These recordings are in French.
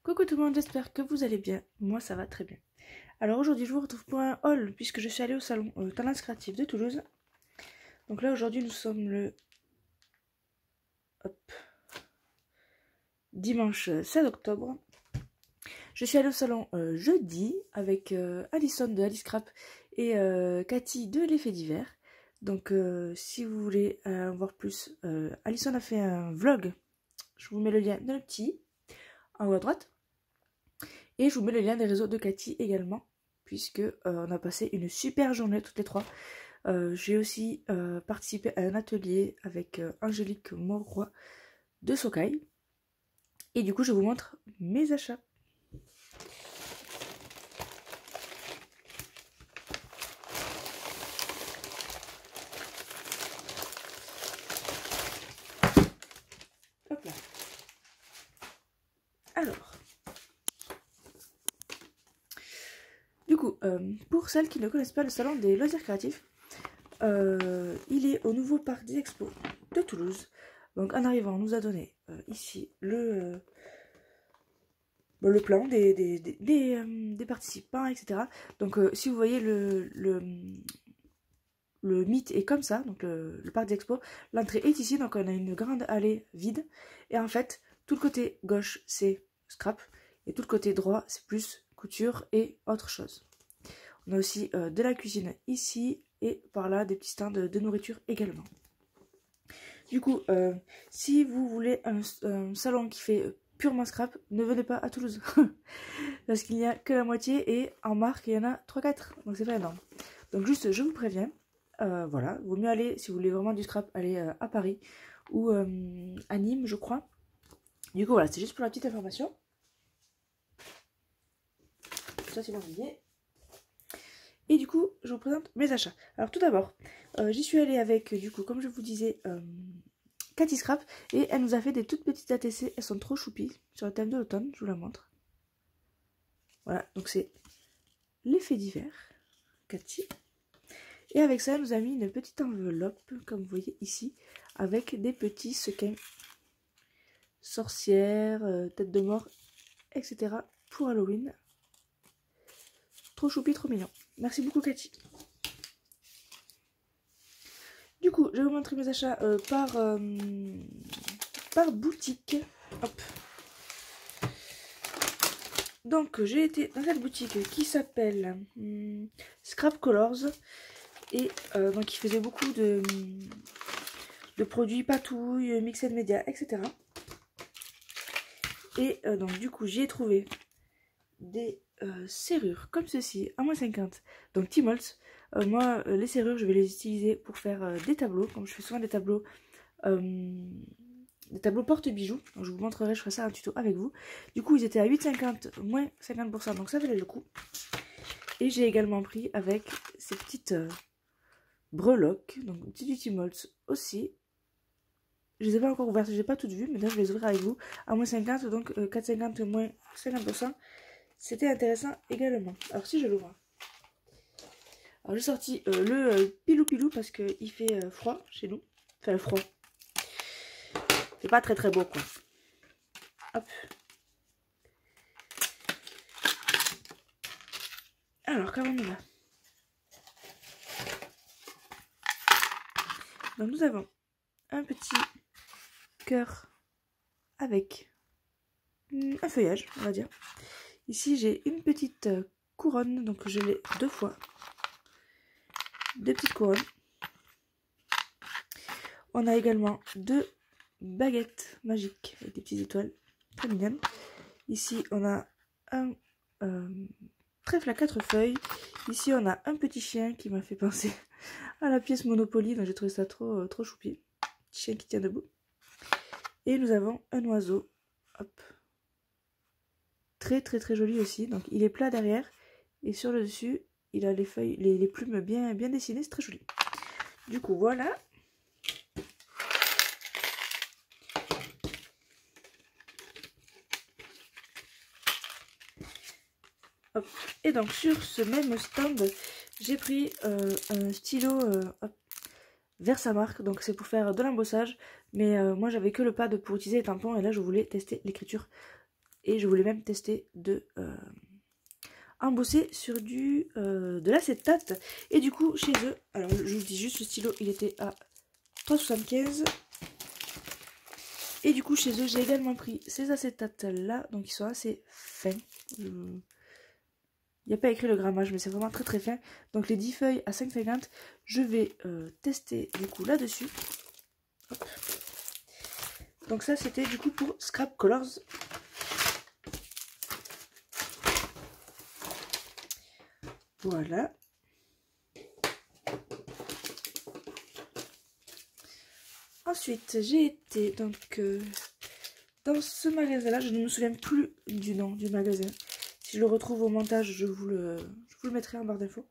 Coucou tout le monde, j'espère que vous allez bien. Moi ça va très bien. Alors aujourd'hui je vous retrouve pour un haul puisque je suis allée au salon Tendance Créative de Toulouse. Donc là aujourd'hui nous sommes le dimanche 16 octobre. Je suis allée au salon jeudi avec Alison de Alice Crap et Cathy de l'effet divers. Donc si vous voulez en voir plus, Alison a fait un vlog. Je vous mets le lien dans le petit, en haut à droite. Et je vous mets le lien des réseaux de Cathy également, puisque on a passé une super journée toutes les trois. J'ai aussi participé à un atelier avec Angélique Mauroy de Socaille. Et du coup, je vous montre mes achats. Hop là. Alors. Du coup, pour celles qui ne connaissent pas le salon des loisirs créatifs, il est au nouveau parc des expos de Toulouse. Donc en arrivant, on nous a donné ici le plan des participants, etc. Donc si vous voyez le mythe est comme ça, donc le parc des expos, l'entrée est ici, donc on a une grande allée vide. Et en fait, tout le côté gauche c'est scrap, et tout le côté droit c'est plus couture et autre chose. On a aussi de la cuisine ici, et par là des petits stands de nourriture également. Du coup, si vous voulez un salon qui fait purement scrap, ne venez pas à Toulouse. Parce qu'il n'y a que la moitié, et en marque il y en a 3-4, donc c'est pas énorme. Donc juste, je vous préviens, voilà, vaut mieux aller, si vous voulez vraiment du scrap, aller à Paris ou à Nîmes, je crois. Du coup, voilà, c'est juste pour la petite information. Ça, c'est mon billet. Et du coup, je vous présente mes achats. Alors tout d'abord, j'y suis allée avec, du coup, comme je vous disais, Cathy Scrap. Et elle nous a fait des toutes petites ATC. Elles sont trop choupies sur le thème de l'automne. Je vous la montre. Voilà, donc c'est l'effet divers, Cathy. Et avec ça, elle nous a mis une petite enveloppe, comme vous voyez ici, avec des petits sequins, sorcières, tête de mort, etc. pour Halloween. Trop choupi, trop mignon. Merci beaucoup Cathy. Du coup, je vais vous montrer mes achats par boutique. Hop. Donc, j'ai été dans cette boutique qui s'appelle Scrap Colors. Et donc, il faisait beaucoup de produits patouilles, mixed media, etc. Et donc, du coup, j'y ai trouvé des serrures comme ceci, à moins 50. Donc, Timols. Moi, les serrures, je vais les utiliser pour faire des tableaux, comme je fais souvent des tableaux porte-bijoux. Je vous montrerai, je ferai ça un tuto avec vous. Du coup, ils étaient à 8,50, moins 50%, donc ça valait le coup. Et j'ai également pris avec ces petites breloques, donc petites du Timols aussi. Je les ai pas encore ouvertes, je n'ai pas toutes vues, mais là je vais les ouvrir avec vous. À moins 50, donc 4,50 moins 50%. C'était intéressant également. Alors si je l'ouvre. Alors j'ai sorti le pilou-pilou parce qu'il fait froid chez nous. Enfin froid. C'est pas très très beau quoi. Hop. Alors comment on y va? Donc nous avons un petit cœur avec un feuillage, on va dire. Ici j'ai une petite couronne, donc je l'ai deux fois. Deux petites couronnes. On a également deux baguettes magiques avec des petites étoiles très mignonnes. Ici on a un trèfle à 4 feuilles. Ici on a un petit chien qui m'a fait penser à la pièce Monopoly, donc j'ai trouvé ça trop choupi. Petit chien qui tient debout. Et nous avons un oiseau, hop, très joli aussi. Donc il est plat derrière et sur le dessus il a les feuilles, les plumes bien dessinées, c'est très joli. Du coup voilà. Hop. Et donc sur ce même stand, j'ai pris un stylo Versamark, donc c'est pour faire de l'embossage, mais moi j'avais que le pad pour utiliser les tampons et là je voulais tester l'écriture Et je voulais même tester de embosser sur de l'acétate. Et du coup, chez eux, alors je vous dis juste, le stylo, il était à 3,75 €. Et du coup, chez eux, j'ai également pris ces acétates-là. Donc, ils sont assez fins. Il n'y a pas écrit le grammage, mais c'est vraiment très très fin. Donc, les 10 feuilles à 5,50 €. Je vais tester du coup là-dessus. Donc, ça, c'était du coup pour Scrap Colors. Voilà. Ensuite, j'ai été donc dans ce magasin-là. Je ne me souviens plus du nom du magasin. Si je le retrouve au montage, je vous le mettrai en barre d'infos.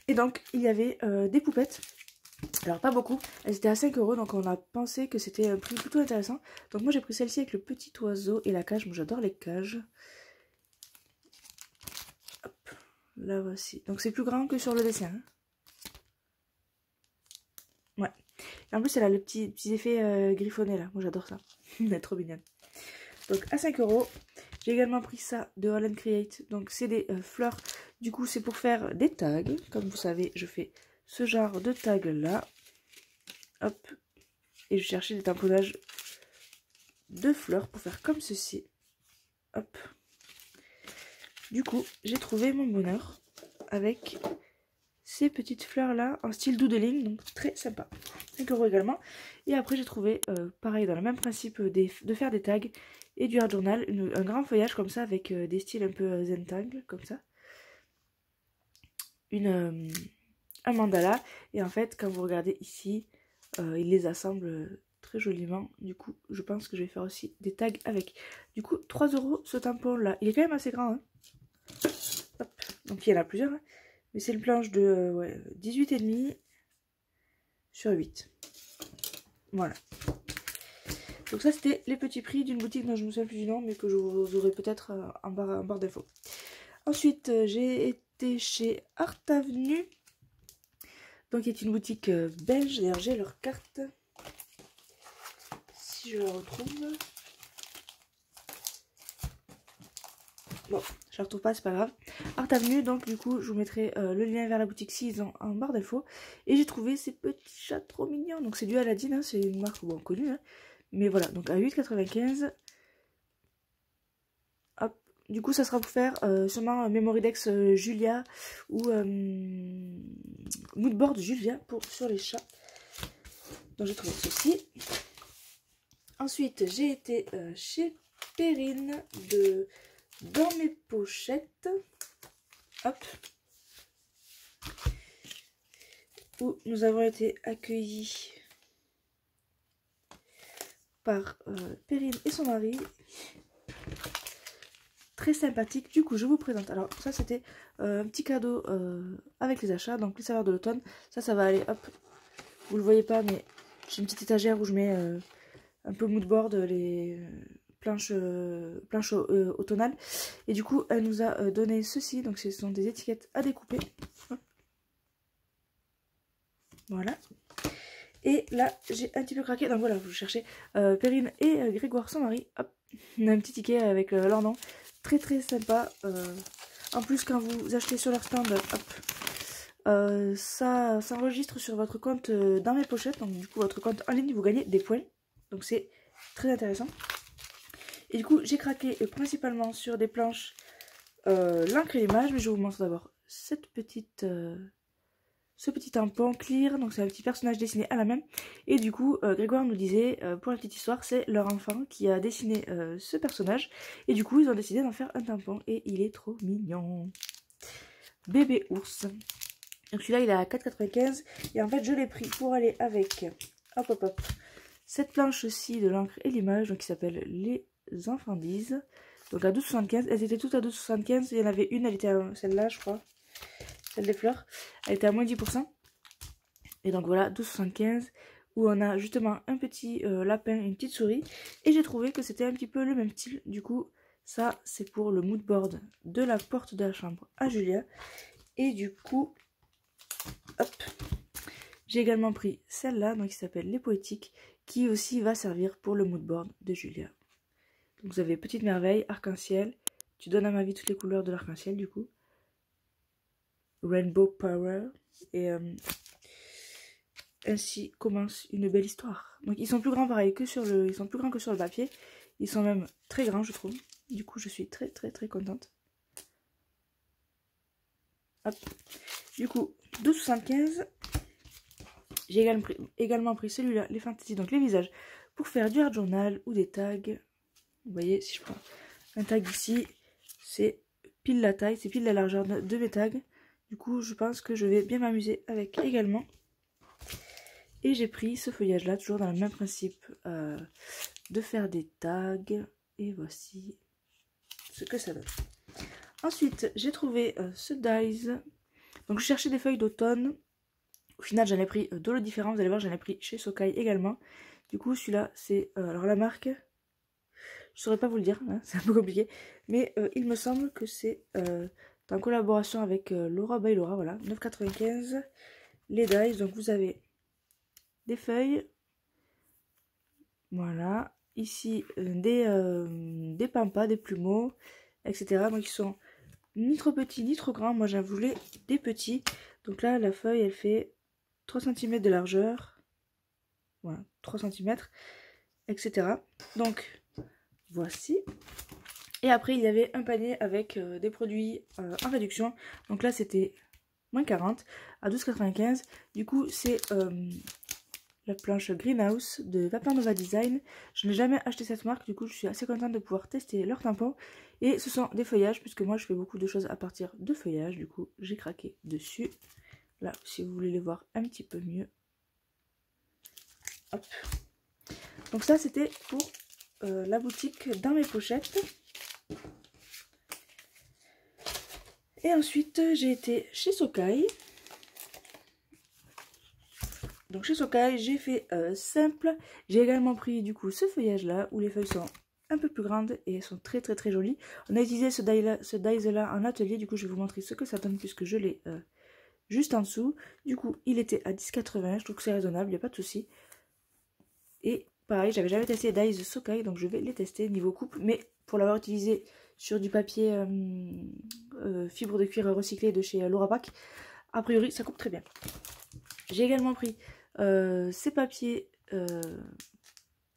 Et donc, il y avait des poupettes. Alors, pas beaucoup. Elles étaient à 5 €. Donc, on a pensé que c'était un prix plutôt intéressant. Donc, moi, j'ai pris celle-ci avec le petit oiseau et la cage. Moi, j'adore les cages. Hop, là, voici. Donc, c'est plus grand que sur le dessin. Hein. Ouais. Et en plus, elle a les petits effets griffonnés là. Moi, j'adore ça. Elle est trop mignonne. Donc, à 5 €. J'ai également pris ça de Holland Create. Donc, c'est des fleurs. Du coup, c'est pour faire des tags. Comme vous savez, je fais ce genre de tag là. Hop. Et je cherchais des tamponnages de fleurs pour faire comme ceci. Hop. Du coup, j'ai trouvé mon bonheur avec ces petites fleurs là en style doodling, donc très sympa. 5 € également. Et après j'ai trouvé pareil dans le même principe de faire des tags et du art journal, un grand feuillage comme ça avec des styles un peu zentangle comme ça. Un mandala, et en fait quand vous regardez ici, il les assemble très joliment. Du coup je pense que je vais faire aussi des tags avec. Du coup 3 € ce tampon là, il est quand même assez grand hein. Hop. Donc il y en a plusieurs hein. Mais c'est une planche de 18,5 sur 8. Voilà. Donc ça c'était les petits prix d'une boutique dont je ne me souviens plus du nom, mais que je vous aurai peut-être en barre d'infos. Ensuite j'ai été chez Art Avenue. Donc qui est une boutique belge. D'ailleurs j'ai leur carte. Si je la retrouve. Bon, je la retrouve pas, c'est pas grave. Art Avenue, donc du coup je vous mettrai le lien vers la boutique s'ils ont en barre d'infos. Et j'ai trouvé ces petits chats trop mignons. Donc c'est du Aladdin, hein, c'est une marque bon, connue. Hein. Mais voilà, donc à 8,95 €. Hop. Du coup ça sera pour faire sûrement Memorydex Julia ou Moodboard Julia sur les chats. Donc j'ai trouvé ceci. Ensuite j'ai été chez Perrine dans mes pochettes. Hop. Où nous avons été accueillis par Perrine et son mari. Très sympathique. Du coup, je vous présente. Alors, ça, c'était un petit cadeau avec les achats. Donc, les saveurs de l'automne. Ça va aller. Hop. Vous le voyez pas, mais j'ai une petite étagère où je mets un peu moodboard, les planches automnales. Et du coup, elle nous a donné ceci. Donc, ce sont des étiquettes à découper. Hop. Voilà. Et là, j'ai un petit peu craqué. Donc voilà, vous cherchez Perrine et Grégoire, son mari. Hop, on a un petit ticket avec leur nom. Très très sympa. En plus, quand vous achetez sur leur stand, hop, ça s'enregistre sur votre compte dans mes pochettes. Donc du coup, votre compte en ligne, vous gagnez des points. Donc c'est très intéressant. Et du coup, j'ai craqué principalement sur des planches l'encre et l'image. Mais je vous montre d'abord cette petite... ce petit tampon clear, donc c'est un petit personnage dessiné à la main. Et du coup, Grégoire nous disait, pour la petite histoire, c'est leur enfant qui a dessiné ce personnage. Et du coup, ils ont décidé d'en faire un tampon. Et il est trop mignon. Bébé ours. Donc celui-là, il est à 4,95 €. Et en fait, je l'ai pris pour aller avec, hop hop hop, cette planche-ci de l'encre et l'image, donc qui s'appelle Les Enfandises. Donc à 12,75 €. Elles étaient toutes à 12,75 €. Il y en avait une, elle était à celle-là, je crois. Celle des fleurs, elle était à moins 10%. Et donc voilà, 12,75 €, où on a justement un petit lapin et une petite souris. Et j'ai trouvé que c'était un petit peu le même style. Du coup, ça c'est pour le moodboard de la porte de la chambre à Julia. Et du coup, hop, j'ai également pris celle-là, donc qui s'appelle Les Poétiques, qui aussi va servir pour le moodboard de Julia. Donc vous avez Petite Merveille, Arc-en-Ciel. Tu donnes à ma vie toutes les couleurs de l'arc-en-ciel du coup. Rainbow Power. Et ainsi commence une belle histoire. Donc ils sont plus grands pareil que sur le. Ils sont plus grands que sur le papier. Ils sont même très grands je trouve. Du coup je suis très contente. Hop. Du coup 12,75. J'ai également pris celui-là, les fantasy, donc les visages, pour faire du art journal ou des tags. Vous voyez, si je prends un tag ici, c'est pile la taille, c'est pile la largeur de mes tags. Du coup, je pense que je vais bien m'amuser avec également. Et j'ai pris ce feuillage-là, toujours dans le même principe de faire des tags. Et voici ce que ça donne. Ensuite, j'ai trouvé ce dies. Donc, je cherchais des feuilles d'automne. Au final, j'en ai pris deux lots différents. Vous allez voir, j'en ai pris chez Sokai également. Du coup, celui-là, c'est... alors, la marque, je saurais pas vous le dire, hein, c'est un peu compliqué. Mais il me semble que c'est en collaboration avec Laura by Laura. Voilà, 9,95. Les dies. Donc, vous avez des feuilles. Voilà. Ici, des pampas, des plumeaux, etc. Donc, ils sont ni trop petits, ni trop grands. Moi, j'en voulais des petits. Donc là, la feuille, elle fait 3 cm de largeur, voilà, 3 cm, etc. Donc, voici. Et après, il y avait un panier avec des produits en réduction. Donc là, c'était moins 40 à 12,95. Du coup, c'est la planche Greenhouse de Vapeur Nova Design. Je n'ai jamais acheté cette marque, du coup, je suis assez contente de pouvoir tester leur tampon. Et ce sont des feuillages, puisque moi, je fais beaucoup de choses à partir de feuillages. Du coup, j'ai craqué dessus. Là, si vous voulez les voir un petit peu mieux. Hop. Donc ça, c'était pour la boutique dans mes pochettes. Et ensuite, j'ai été chez Sokai. Donc chez Sokai, j'ai fait simple. J'ai également pris du coup ce feuillage-là, où les feuilles sont un peu plus grandes et elles sont très jolies. On a utilisé ce dies-là en atelier. Du coup, je vais vous montrer ce que ça donne puisque je l'ai... juste en dessous. Du coup, il était à 10,80. Je trouve que c'est raisonnable, il n'y a pas de souci. Et pareil, j'avais jamais testé les dies Sokai, donc je vais les tester niveau coupe. Mais pour l'avoir utilisé sur du papier fibre de cuir recyclé de chez Laura Pack, a priori, ça coupe très bien. J'ai également pris ces papiers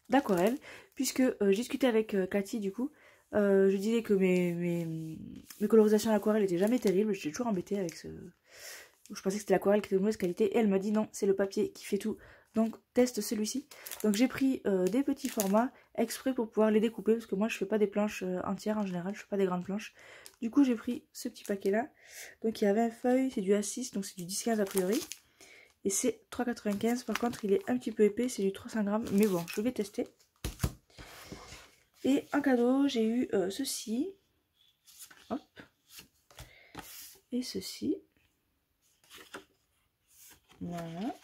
d'aquarelle, puisque j'ai discuté avec Cathy du coup. Je disais que mes colorisations à l'aquarelle n'étaient jamais terribles. J'étais toujours embêtée avec ce... Je pensais que c'était l'aquarelle qui était de mauvaise qualité. Et elle m'a dit non, c'est le papier qui fait tout. Donc teste celui-ci. Donc j'ai pris des petits formats exprès pour pouvoir les découper. Parce que moi je fais pas des planches entières en général. Je fais pas des grandes planches. Du coup j'ai pris ce petit paquet là. Donc il y a 20 feuilles. C'est du A6. Donc c'est du 10-15 a priori. Et c'est 3,95. Par contre il est un petit peu épais. C'est du 300 grammes. Mais bon, je vais tester. Et en cadeau j'ai eu ceci. Hop. Et ceci. Voilà.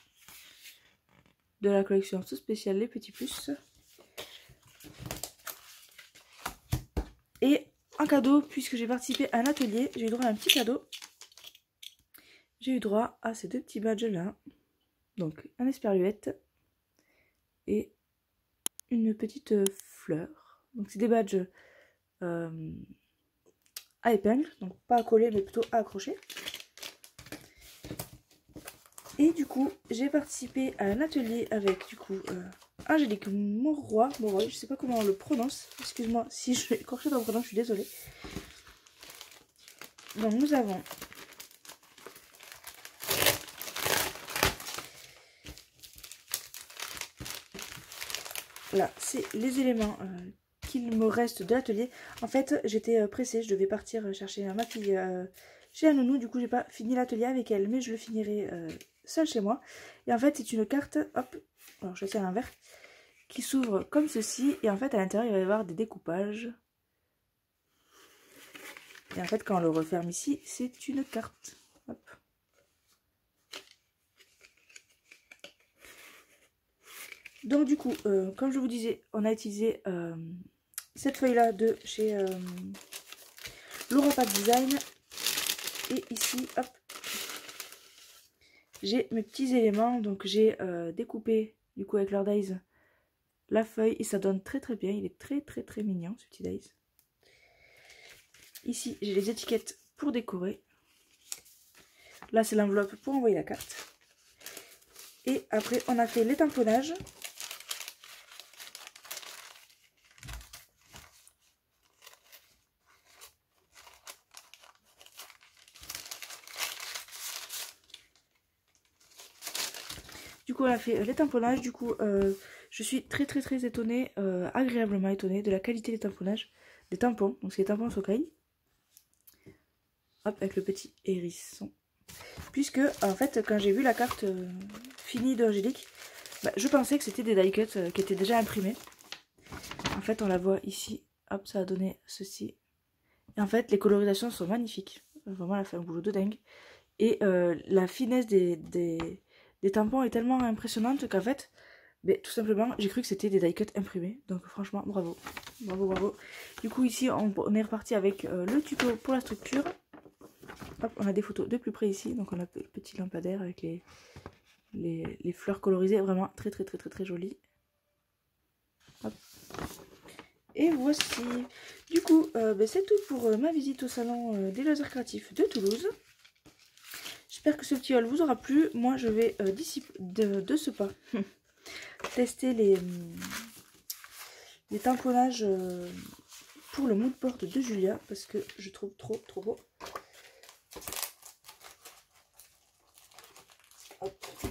De la collection tout spéciale Les Petits Puces. Et en cadeau, puisque j'ai participé à un atelier, j'ai eu droit à un petit cadeau. J'ai eu droit à ces deux petits badges là. Donc un esperluette et une petite fleur. Donc c'est des badges à épingle, donc pas à coller mais plutôt à accrocher. Et du coup, j'ai participé à un atelier avec du coup Angélique Moroy, je sais pas comment on le prononce, excuse-moi si je écorche dans le prénom, je suis désolée. Donc nous avons là, c'est les éléments qu'il me reste de l'atelier. En fait, j'étais pressée, je devais partir chercher ma fille chez un nounou, du coup j'ai pas fini l'atelier avec elle, mais je le finirai seule chez moi. Et en fait, c'est une carte, hop, alors je vais faire un verre, qui s'ouvre comme ceci, et en fait à l'intérieur il va y avoir des découpages. Et en fait quand on le referme ici, c'est une carte. Hop. Donc du coup, comme je vous disais, on a utilisé cette feuille là de chez Laura Pack Design. Et ici, hop, j'ai mes petits éléments. Donc j'ai découpé du coup avec leur dies la feuille et ça donne très très bien. Il est très mignon ce petit dice. Ici j'ai les étiquettes pour décorer. Là c'est l'enveloppe pour envoyer la carte. Et après on a fait les tamponnages. Du coup on a fait les tamponnages. Du coup je suis très étonnée, agréablement étonnée de la qualité des tamponnages. Des tampons, donc c'est des tampons Sokai. Hop, avec le petit hérisson. Puisque, en fait, quand j'ai vu la carte finie d'Angélique, bah, je pensais que c'était des die cuts qui étaient déjà imprimés. En fait, on la voit ici. Hop, ça a donné ceci. Et en fait, les colorisations sont magnifiques. Vraiment, elle a fait un boulot de dingue. Et la finesse des tampons est tellement impressionnante qu'en fait, mais, tout simplement, j'ai cru que c'était des die cuts imprimés. Donc, franchement, bravo. Bravo. Du coup, ici, on est reparti avec le tuto pour la structure. Hop, on a des photos de plus près ici, donc on a le petit lampadaire avec les fleurs colorisées, vraiment très joli. Hop. Et voici. Du coup, c'est tout pour ma visite au salon des loisirs créatifs de Toulouse. J'espère que ce petit haul vous aura plu. Moi, je vais d'ici de ce pas tester les tamponnages pour le mood board de Julia parce que je trouve trop beau.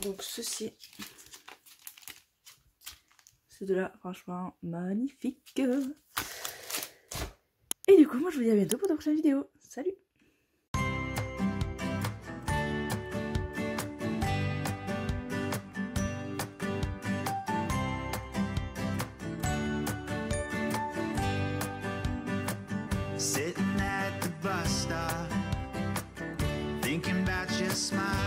Donc ceci, c'est de là franchement magnifique. Et du coup moi je vous dis à bientôt pour de prochaine vidéo. Salut! Sitting at the bus stop, thinking about your smile.